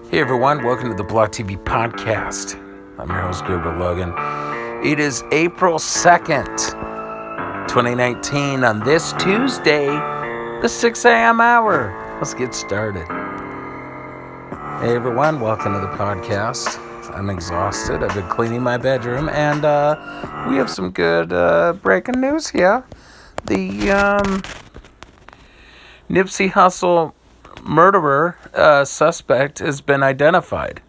Hey everyone, welcome to the Block TV podcast. I'm your host, Gilbert Logan. It is April 2nd, 2019, on this Tuesday, the 6 a.m. hour. Let's get started. Hey everyone, welcome to the podcast. I'm exhausted. I've been cleaning my bedroom, and we have some good breaking news here. The Nipsey Hussle murderer suspect has been identified.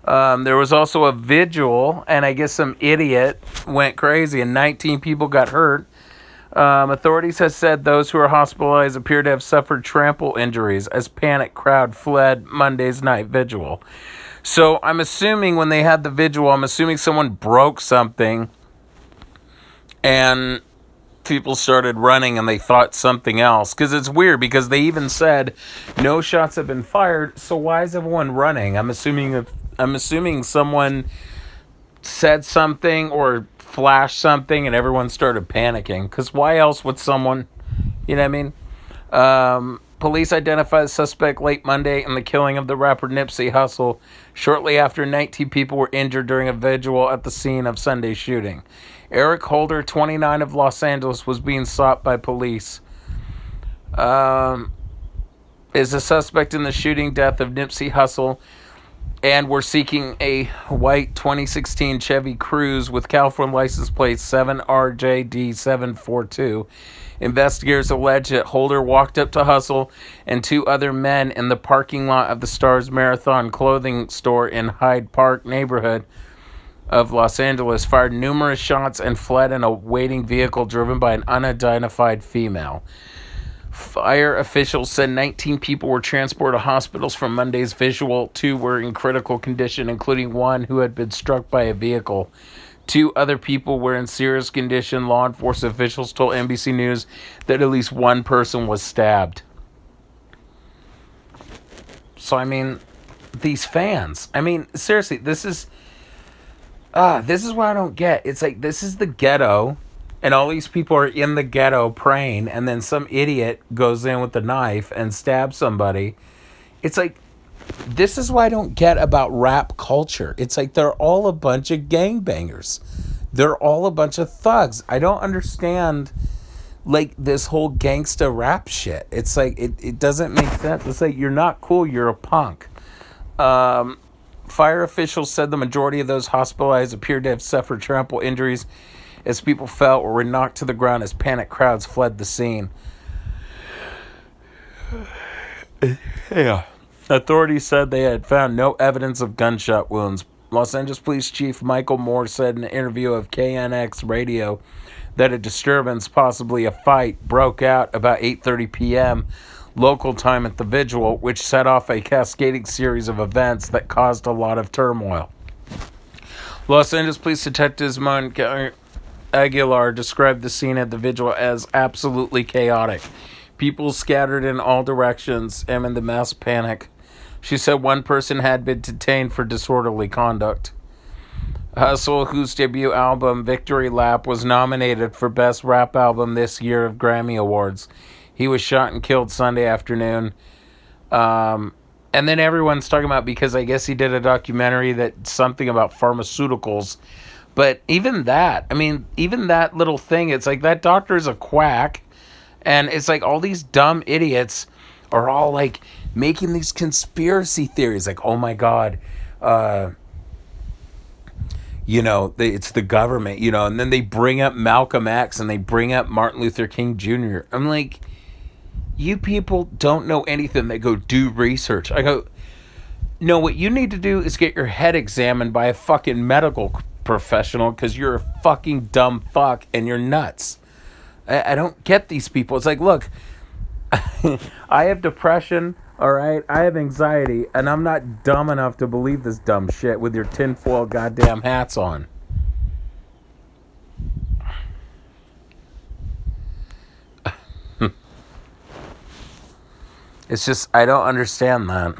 There was also a vigil, and I guess some idiot went crazy, and 19 people got hurt. Authorities have said those who are hospitalized appear to have suffered trample injuries as panicked crowd fled Monday's night vigil. So I'm assuming when they had the vigil, I'm assuming someone broke something, and people started running and they thought something else. Because it's weird, because they even said no shots have been fired, so why is everyone running? I'm assuming someone said something or flashed something and everyone started panicking. Because why else would someone, you know what I mean? Police identified the suspect late Monday in the killing of the rapper Nipsey Hussle, shortly after 19 people were injured during a vigil at the scene of Sunday's shooting. Eric Holder, 29, of Los Angeles, was being sought by police. Is a suspect in the shooting death of Nipsey Hussle, and we're seeking a white 2016 Chevy Cruze with California license plate 7RJD742. Investigators allege that Holder walked up to Hussle and two other men in the parking lot of the Stars Marathon clothing store in Hyde Park neighborhood of Los Angeles, fired numerous shots, and fled in a waiting vehicle driven by an unidentified female. Fire officials said 19 people were transported to hospitals from Monday's visual. 2 were in critical condition, including one who had been struck by a vehicle. 2 other people were in serious condition. Law enforcement officials told NBC News that at least one person was stabbed. So, I mean, these fans. I mean, seriously, this is what I don't get. It's like, this is the ghetto, and all these people are in the ghetto praying, and then some idiot goes in with a knife and stabs somebody. It's like, this is what I don't get about rap culture. It's like they're all a bunch of gangbangers. They're all a bunch of thugs. I don't understand, like, this whole gangsta rap shit. It's like, it doesn't make sense. It's like, you're not cool, you're a punk. Fire officials said the majority of those hospitalized appeared to have suffered trample injuries as people fell or were knocked to the ground as panicked crowds fled the scene. Yeah. Authorities said they had found no evidence of gunshot wounds. Los Angeles Police Chief Michael Moore said in an interview of KNX Radio that a disturbance, possibly a fight, broke out about 8:30 p.m. local time at the vigil, which set off a cascading series of events that caused a lot of turmoil. Los Angeles Police Detectives Mon Aguilar described the scene at the vigil as absolutely chaotic. People scattered in all directions and in the mass panic. She said one person had been detained for disorderly conduct. Hussle, whose debut album, Victory Lap, was nominated for Best Rap Album this year of Grammy Awards. He was shot and killed Sunday afternoon. And then everyone's talking about, because I guess he did a documentary that something about pharmaceuticals. But even that, I mean, even that little thing, it's like that doctor's a quack. And it's like all these dumb idiots are all like making these conspiracy theories. Like, oh my God, it's the government, and then they bring up Malcolm X and they bring up Martin Luther King Jr. I'm like, you people don't know anything. They go, do research. I go, no, what you need to do is get your head examined by a fucking medical professional, because you're a fucking dumb fuck and you're nuts. I don't get these people. It's like, look, I have depression, all right? I have anxiety, and I'm not dumb enough to believe this dumb shit with your tinfoil goddamn hats on. It's just, I don't understand that.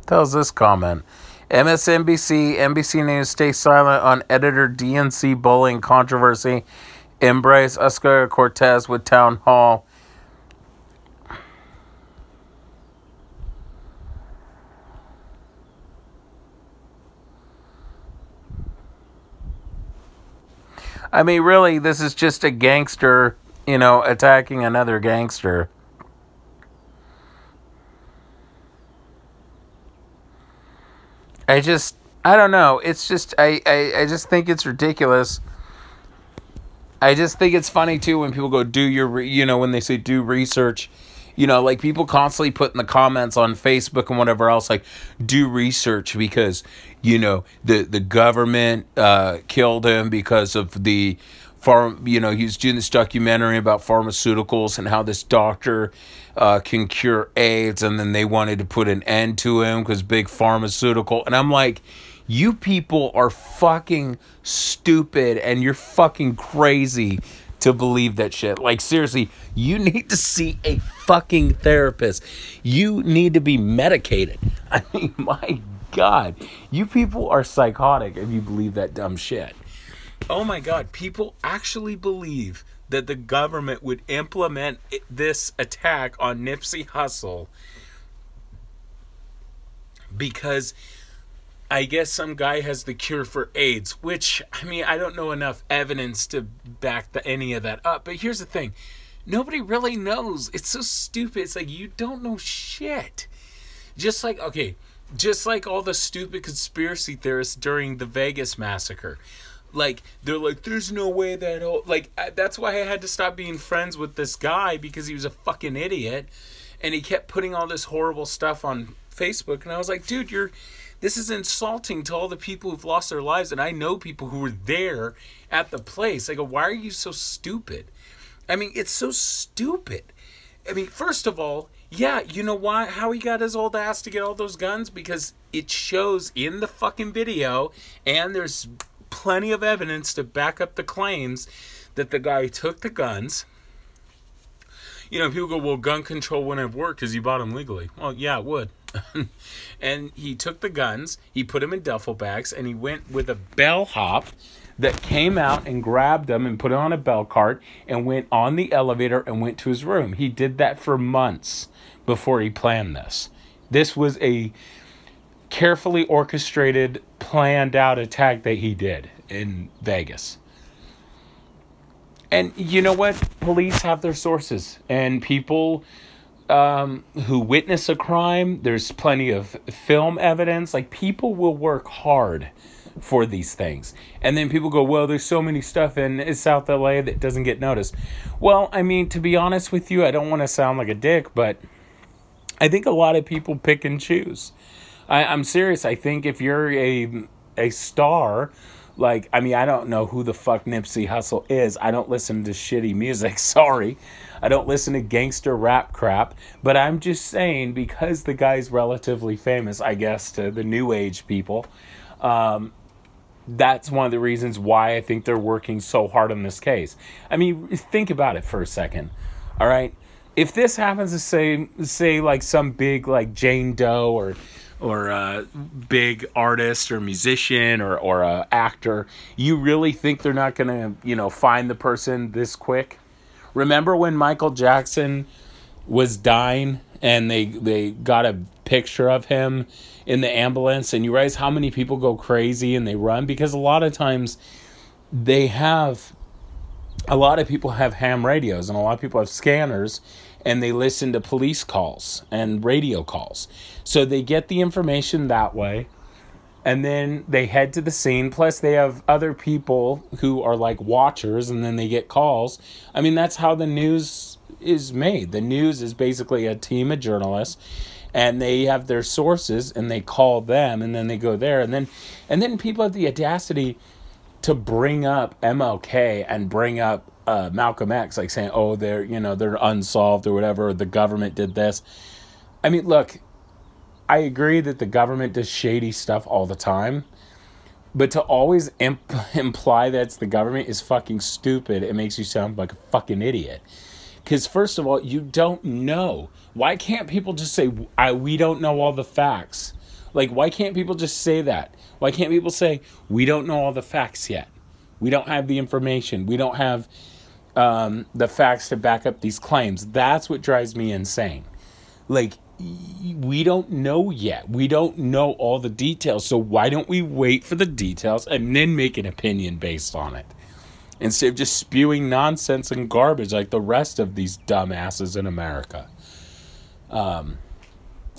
Tells this comment. MSNBC, NBC News stay silent on editor DNC bullying controversy. Embrace Ocasio-Cortez with town hall. I mean, really, this is just a gangster, attacking another gangster. I don't know. It's just, I just think it's ridiculous. I just think it's funny, too, when people go, when they say do research. Like people constantly put in the comments on Facebook and whatever else, like, do research because, the government killed him because of the he was doing this documentary about pharmaceuticals and how this doctor can cure AIDS, and then they wanted to put an end to him because big pharmaceutical. And I'm like, you people are fucking stupid and you're fucking crazy to believe that shit. Like, seriously, you need to see a fucking therapist. You need to be medicated. I mean, my God, you people are psychotic if you believe that dumb shit. Oh my God, people actually believe that the government would implement this attack on Nipsey Hussle because I guess some guy has the cure for AIDS, which, I mean, I don't know enough evidence to back any of that up. But here's the thing. Nobody really knows. It's so stupid. It's like, you don't know shit. Just like all the stupid conspiracy theorists during the Vegas massacre. Like, they're like, there's no way that... that's why I had to stop being friends with this guy, because he was a fucking idiot. And he kept putting all this horrible stuff on Facebook. And I was like, dude, this is insulting to all the people who've lost their lives. And I know people who were there at the place. I go, why are you so stupid? I mean, it's so stupid. I mean, first of all, yeah, you know why? How he got his old ass to get all those guns? Because it shows in the fucking video, and there's plenty of evidence to back up the claims that the guy took the guns. People go, well, gun control wouldn't have worked because you bought them legally. Well, yeah, it would. And he took the guns, he put them in duffel bags, and he went with a bellhop that came out and grabbed them and put it on a bell cart and went on the elevator and went to his room. He did that for months before he planned this. This was a carefully orchestrated, planned out attack that he did in Vegas. And you know what? Police have their sources, and people who witness a crime, there's plenty of film evidence. Like, people will work hard for these things. And then people go, well, there's so many stuff in South LA that doesn't get noticed. Well, I mean, to be honest with you, I don't want to sound like a dick, but I think a lot of people pick and choose. I'm serious. I think if you're a star, like, I mean, I don't know who the fuck Nipsey Hussle is. I don't listen to shitty music. Sorry. I don't listen to gangster rap crap. But I'm just saying, because the guy's relatively famous, I guess, to the new age people, that's one of the reasons why I think they're working so hard on this case. I mean, think about it for a second. All right? If this happens to say like some big, like, Jane Doe or a big artist or musician or a actor, you really think they're not going to, find the person this quick? Remember when Michael Jackson was dying and they got a picture of him in the ambulance, and you realize how many people go crazy and they run? Because a lot of times a lot of people have ham radios and a lot of people have scanners, and they listen to police calls and radio calls. So they get the information that way, and then they head to the scene. Plus, they have other people who are like watchers, and then they get calls. I mean, that's how the news is made. The news is basically a team of journalists, and they have their sources, and they call them, and then they go there. And then people have the audacity to bring up MLK and bring up Malcolm X, like saying, oh, they're unsolved or whatever, or the government did this. I mean, look, I agree that the government does shady stuff all the time, but to always imply that it's the government is fucking stupid. It makes you sound like a fucking idiot. Because first of all, you don't know. Why can't people just say, we don't know all the facts? Like, why can't people just say that? Why can't people say, we don't know all the facts yet? We don't have the information. We don't have the facts to back up these claims. That's what drives me insane. Like, we don't know yet. We don't know all the details. So why don't we wait for the details and then make an opinion based on it? Instead of just spewing nonsense and garbage like the rest of these dumbasses in America.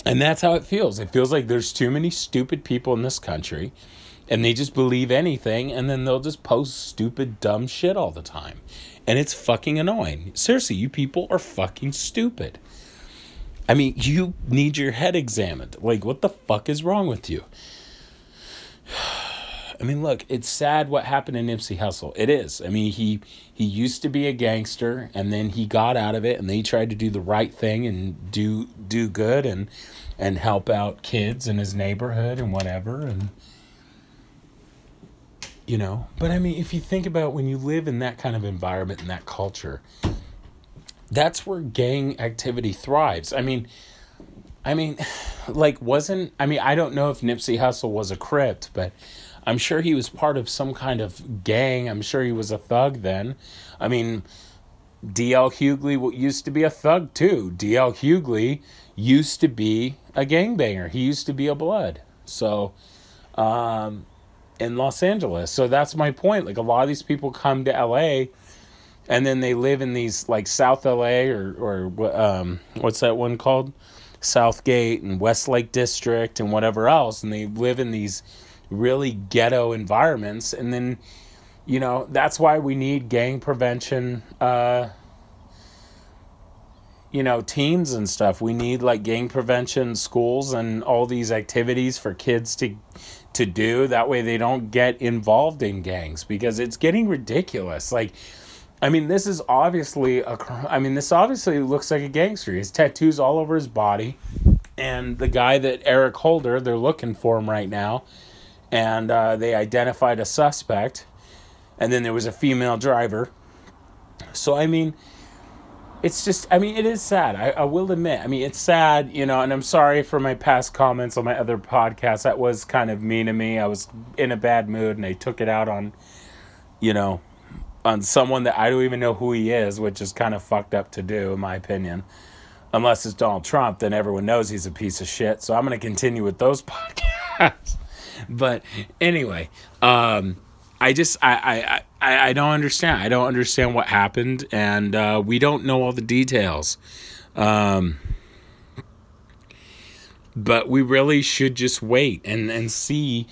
And that's how it feels. It feels like there's too many stupid people in this country, and they just believe anything, and then they'll just post stupid, dumb shit all the time. And it's fucking annoying. Seriously, you people are fucking stupid. I mean, you need your head examined. Like, what the fuck is wrong with you? I mean, look, it's sad what happened to Nipsey Hussle. It is. I mean, he used to be a gangster, and then he got out of it, and then he tried to do the right thing and do good and help out kids in his neighborhood and whatever. And, you know, but I mean, if you think about when you live in that kind of environment and that culture, that's where gang activity thrives. I mean, like, I don't know if Nipsey Hussle was a Crip, but I'm sure he was part of some kind of gang. I'm sure he was a thug then. I mean, D.L. Hughley used to be a thug too. D.L. Hughley used to be a gangbanger. He used to be a Blood. So, in Los Angeles. So that's my point. Like, a lot of these people come to L.A., and then they live in these, like, South L.A. or what's that one called? Southgate and Westlake District and whatever else. And they live in these really ghetto environments. And then, you know, that's why we need gang prevention, teams and stuff. We need, like, gang prevention schools and all these activities for kids to do. That way they don't get involved in gangs, because it's getting ridiculous. Like, I mean, this obviously looks like a gangster. He has tattoos all over his body. And the guy that Eric Holder, they're looking for him right now. And they identified a suspect. And then there was a female driver. So, I mean, it's just, I mean, it is sad. I will admit. I mean, it's sad, you know, and I'm sorry for my past comments on my other podcasts. That was kind of mean to me. I was in a bad mood, and I took it out on, you know, on someone that I don't even know who he is, which is kind of fucked up to do, in my opinion. Unless it's Donald Trump, then everyone knows he's a piece of shit. So I'm going to continue with those podcasts. But anyway, I don't understand. I don't understand what happened, and we don't know all the details. But we really should just wait and see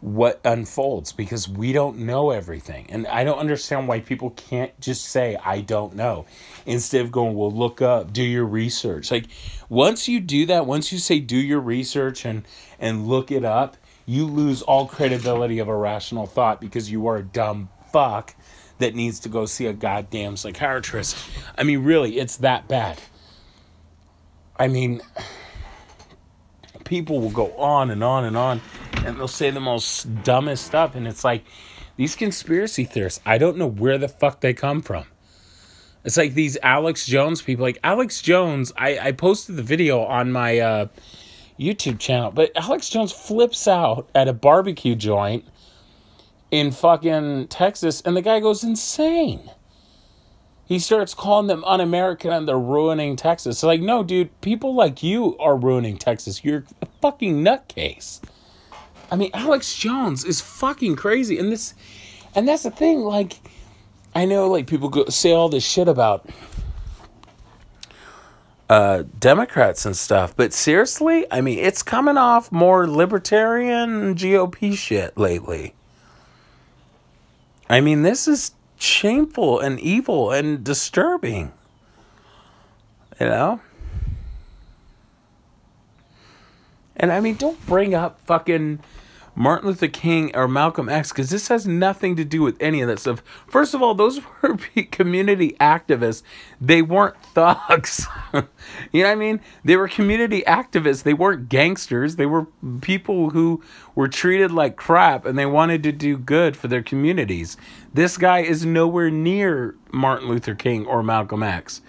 what unfolds, because we don't know everything. And I don't understand why people can't just say, I don't know, instead of going, well, look up, do your research. Like, once you do that, once you say do your research and look it up, you lose all credibility of a rational thought, because you are a dumb fuck that needs to go see a goddamn psychiatrist. I mean, really, it's that bad. I mean, people will go on and on and on, and they'll say the most dumbest stuff, and it's like, these conspiracy theorists, I don't know where the fuck they come from. It's like these Alex Jones people. Like, Alex Jones, I posted the video on my YouTube channel, but Alex Jones flips out at a barbecue joint in fucking Texas, and the guy goes insane. He starts calling them un-American and they're ruining Texas. It's like, no, dude, people like you are ruining Texas. You're a fucking nutcase. I mean, Alex Jones is fucking crazy. And that's the thing, like, I know, like, people say all this shit about Democrats and stuff, but seriously, I mean, it's coming off more libertarian GOP shit lately. I mean, this is shameful and evil and disturbing, you know? And I mean, don't bring up fucking Martin Luther King or Malcolm X, because this has nothing to do with any of that stuff. First of all, those were community activists. They weren't thugs. You know what I mean? They were community activists. They weren't gangsters. They were people who were treated like crap, and they wanted to do good for their communities. This guy is nowhere near Martin Luther King or Malcolm X.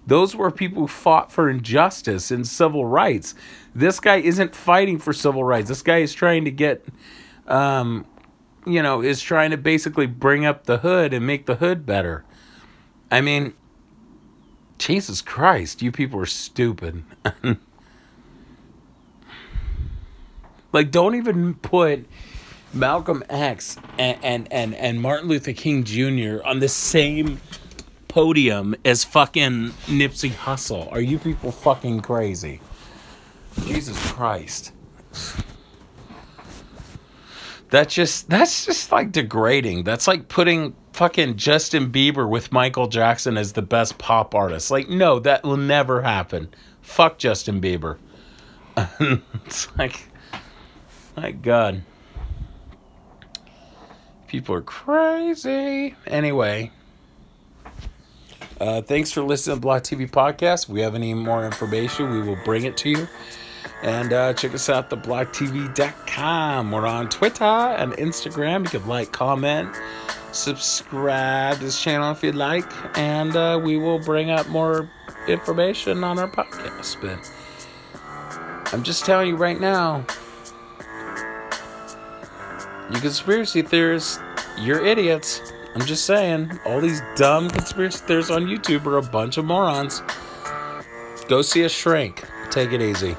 Those were people who fought for injustice and civil rights. This guy isn't fighting for civil rights. This guy is trying to get, is trying to basically bring up the hood and make the hood better. I mean, Jesus Christ, you people are stupid. Like, don't even put Malcolm X and Martin Luther King Jr. on the same podium as fucking Nipsey Hussle. Are you people fucking crazy? Jesus Christ. That's just like degrading. That's like putting fucking Justin Bieber with Michael Jackson as the best pop artist. Like, no, that will never happen. Fuck Justin Bieber. It's like, my God. People are crazy. Anyway. Thanks for listening to Block TV Podcast. If we have any more information, we will bring it to you. And check us out at theblocktv.com. We're on Twitter and Instagram. You can like, comment, subscribe to this channel if you'd like. And we will bring up more information on our podcast. But I'm just telling you right now, you conspiracy theorists, you're idiots. I'm just saying, all these dumb conspiracy theorists on YouTube are a bunch of morons. Go see a shrink. Take it easy.